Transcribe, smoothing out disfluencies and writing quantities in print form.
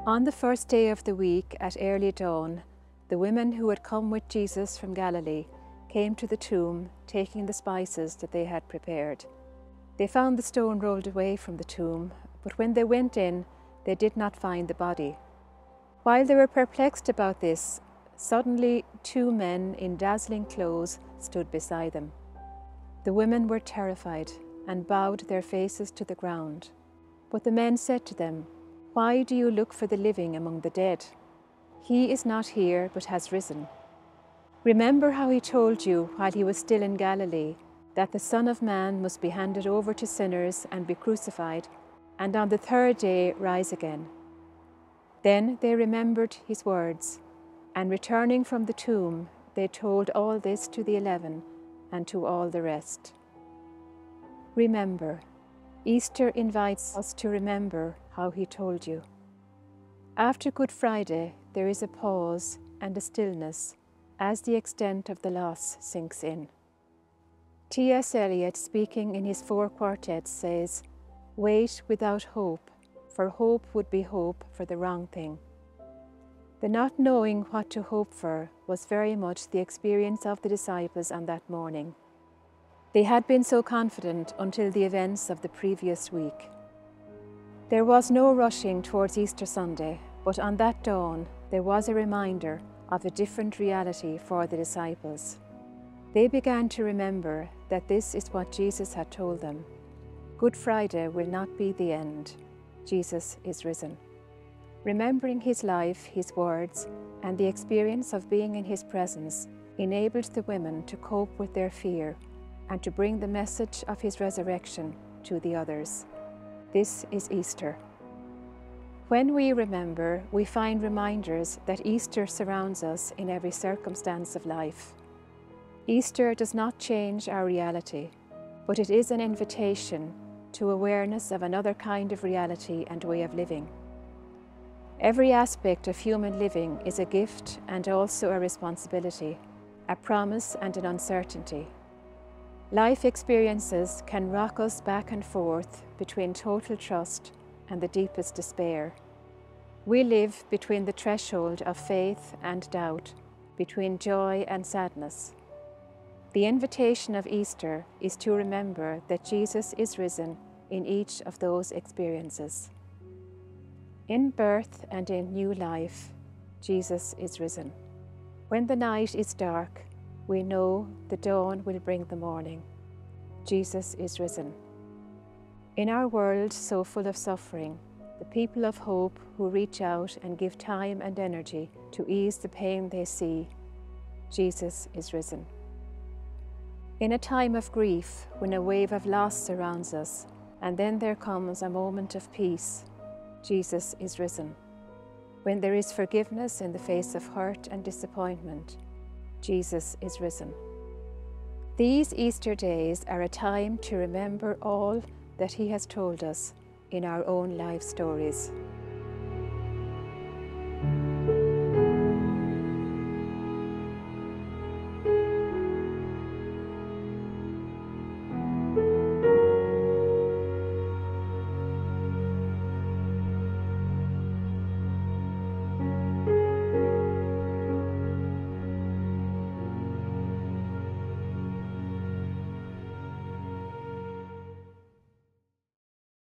On the first day of the week at early dawn, the women who had come with Jesus from Galilee came to the tomb, taking the spices that they had prepared. They found the stone rolled away from the tomb, but when they went in, they did not find the body. While they were perplexed about this, suddenly 2 men in dazzling clothes stood beside them. The women were terrified and bowed their faces to the ground. But the men said to them, "Why do you look for the living among the dead? He is not here, but has risen. Remember how he told you while he was still in Galilee that the Son of Man must be handed over to sinners and be crucified, and on the 3rd day rise again." Then they remembered his words, and returning from the tomb, they told all this to the 11 and to all the rest. Remember, Easter invites us to remember how he told you. After Good Friday, there is a pause and a stillness as the extent of the loss sinks in. T.S. Eliot, speaking in his 4 quartets, says, "Wait without hope, for hope would be hope for the wrong thing." The not knowing what to hope for was very much the experience of the disciples on that morning. They had been so confident until the events of the previous week. There was no rushing towards Easter Sunday, but on that dawn there was a reminder of a different reality for the disciples. They began to remember that this is what Jesus had told them. Good Friday will not be the end. Jesus is risen. Remembering his life, his words, and the experience of being in his presence enabled the women to cope with their fear and to bring the message of his resurrection to the others. This is Easter. When we remember, we find reminders that Easter surrounds us in every circumstance of life. Easter does not change our reality, but it is an invitation to awareness of another kind of reality and way of living. Every aspect of human living is a gift and also a responsibility, a promise and an uncertainty. Life experiences can rock us back and forth between total trust and the deepest despair. We live between the threshold of faith and doubt, between joy and sadness. The invitation of Easter is to remember that Jesus is risen in each of those experiences. In birth and in new life, Jesus is risen. When the night is dark, we know the dawn will bring the morning. Jesus is risen. In our world so full of suffering, the people of hope who reach out and give time and energy to ease the pain they see, Jesus is risen. In a time of grief, when a wave of loss surrounds us, and then there comes a moment of peace, Jesus is risen. When there is forgiveness in the face of hurt and disappointment, Jesus is risen. These Easter days are a time to remember all that he has told us in our own life stories.